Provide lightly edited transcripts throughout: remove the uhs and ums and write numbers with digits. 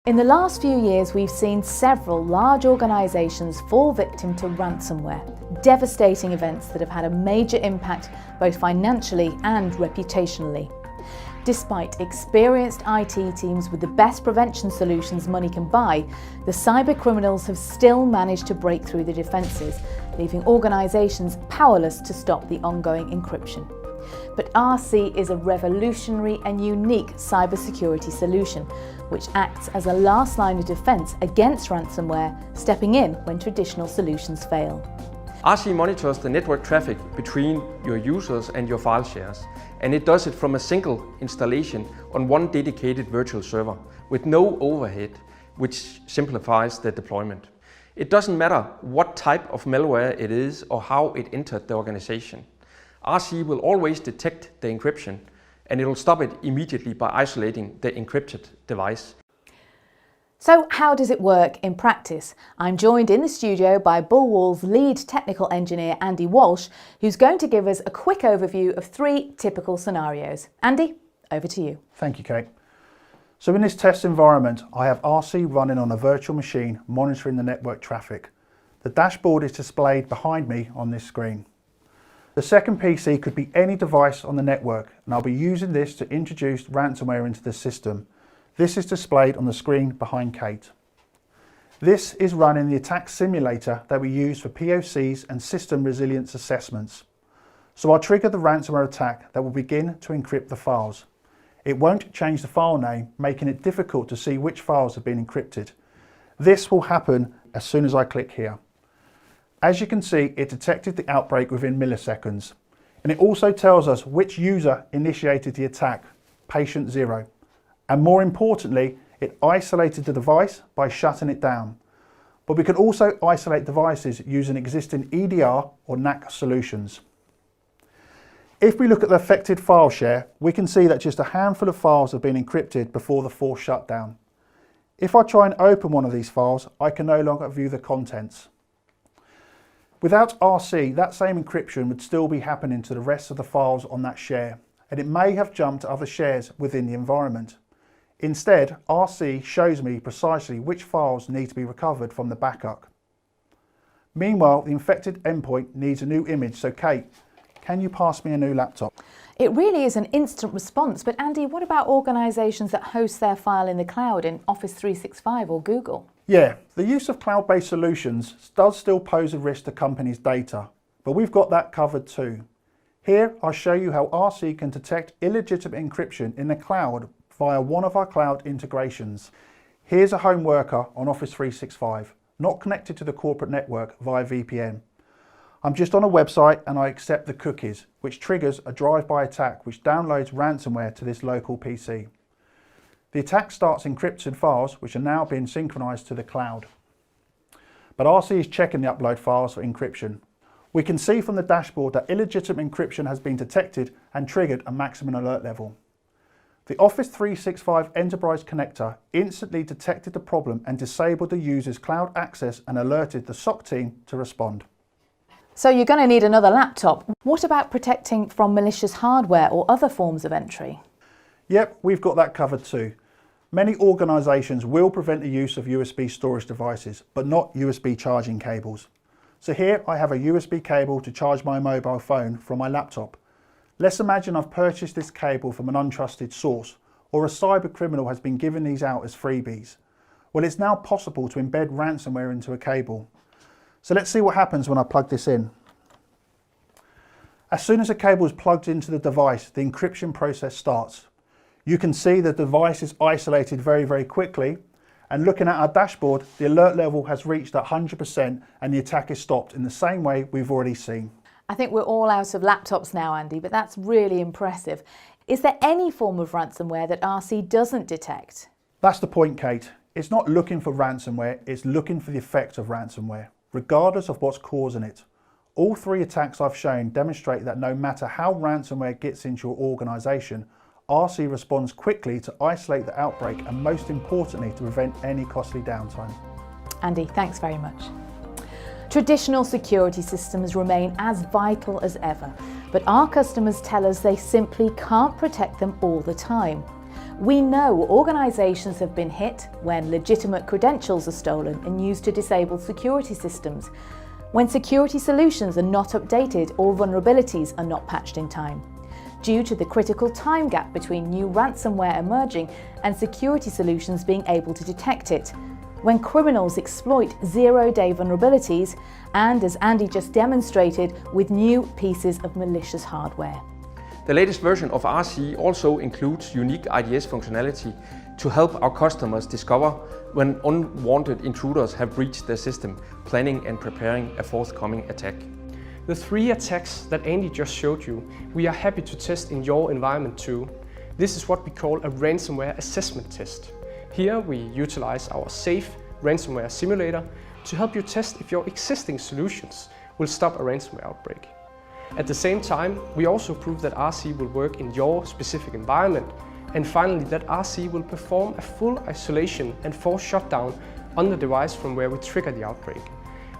In the last few years, we've seen several large organisations fall victim to ransomware, devastating events that have had a major impact both financially and reputationally. Despite experienced IT teams with the best prevention solutions money can buy, the cyber criminals have still managed to break through the defences, leaving organisations powerless to stop the ongoing encryption. But RC is a revolutionary and unique cybersecurity solution, which acts as a last line of defence against ransomware, stepping in when traditional solutions fail. RC monitors the network traffic between your users and your file shares, and it does it from a single installation on one dedicated virtual server with no overhead, which simplifies the deployment. It doesn't matter what type of malware it is or how it entered the organization. RC will always detect the encryption, and it will stop it immediately by isolating the encrypted device. So how does it work in practice? I'm joined in the studio by Bullwall's lead technical engineer, Andy Walsh, who's going to give us a quick overview of 3 typical scenarios. Andy, over to you. Thank you, Kate. So in this test environment, I have RC running on a virtual machine monitoring the network traffic. The dashboard is displayed behind me on this screen. The second PC could be any device on the network, and I'll be using this to introduce ransomware into the system. This is displayed on the screen behind Kate. This is running the attack simulator that we use for POCs and system resilience assessments. So I'll trigger the ransomware attack that will begin to encrypt the files. It won't change the file name, making it difficult to see which files have been encrypted. This will happen as soon as I click here. As you can see, it detected the outbreak within milliseconds, and it also tells us which user initiated the attack, patient 0. And more importantly, it isolated the device by shutting it down. But we can also isolate devices using existing EDR or NAC solutions. If we look at the affected file share, we can see that just a handful of files have been encrypted before the forced shutdown. If I try and open one of these files, I can no longer view the contents. Without RC, that same encryption would still be happening to the rest of the files on that share, and it may have jumped to other shares within the environment. Instead, RC shows me precisely which files need to be recovered from the backup. Meanwhile, the infected endpoint needs a new image, so Kate, can you pass me a new laptop? It really is an instant response, but Andy, what about organisations that host their file in the cloud in Office 365 or Google? Yeah, the use of cloud-based solutions does still pose a risk to companies' data, but we've got that covered too. Here, I'll show you how RC can detect illegitimate encryption in the cloud via one of our cloud integrations. Here's a home worker on Office 365, not connected to the corporate network via VPN. I'm just on a website and I accept the cookies, which triggers a drive-by attack which downloads ransomware to this local PC. The attack starts encrypted files which are now being synchronized to the cloud. But RC is checking the upload files for encryption. We can see from the dashboard that illegitimate encryption has been detected and triggered a maximum alert level. The Office 365 Enterprise Connector instantly detected the problem and disabled the user's cloud access and alerted the SOC team to respond. So you're going to need another laptop. What about protecting from malicious hardware or other forms of entry? Yep, we've got that covered too. Many organisations will prevent the use of USB storage devices, but not USB charging cables. So here I have a USB cable to charge my mobile phone from my laptop. Let's imagine I've purchased this cable from an untrusted source, or a cyber criminal has been given these out as freebies. Well, it's now possible to embed ransomware into a cable. So let's see what happens when I plug this in. As soon as the cable is plugged into the device, the encryption process starts. You can see the device is isolated very quickly, and looking at our dashboard, the alert level has reached 100% and the attack is stopped in the same way we've already seen. I think we're all out of laptops now, Andy, but that's really impressive. Is there any form of ransomware that RC doesn't detect? That's the point, Kate. It's not looking for ransomware, it's looking for the effect of ransomware, regardless of what's causing it. All 3 attacks I've shown demonstrate that no matter how ransomware gets into your organisation, RC responds quickly to isolate the outbreak and most importantly to prevent any costly downtime. Andy, thanks very much. Traditional security systems remain as vital as ever, but our customers tell us they simply can't protect them all the time. We know organisations have been hit when legitimate credentials are stolen and used to disable security systems, when security solutions are not updated or vulnerabilities are not patched in time, due to the critical time gap between new ransomware emerging and security solutions being able to detect it, when criminals exploit zero-day vulnerabilities, and as Andy just demonstrated, with new pieces of malicious hardware. The latest version of RC also includes unique IDS functionality to help our customers discover when unwanted intruders have breached their system, planning and preparing a forthcoming attack. The 3 attacks that Andy just showed you, we are happy to test in your environment too. This is what we call a ransomware assessment test. Here we utilize our safe ransomware simulator to help you test if your existing solutions will stop a ransomware outbreak. At the same time, we also prove that RC will work in your specific environment, and finally that RC will perform a full isolation and force shutdown on the device from where we trigger the outbreak.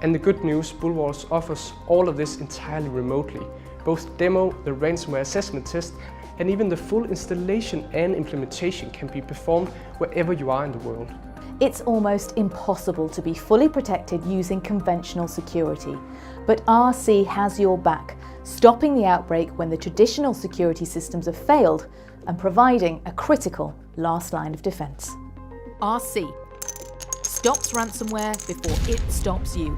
And the good news, Bulwark offers all of this entirely remotely, both demo, the ransomware assessment test, and even the full installation and implementation can be performed wherever you are in the world. It's almost impossible to be fully protected using conventional security, but RC has your back, stopping the outbreak when the traditional security systems have failed and providing a critical last line of defence. RC stops ransomware before it stops you.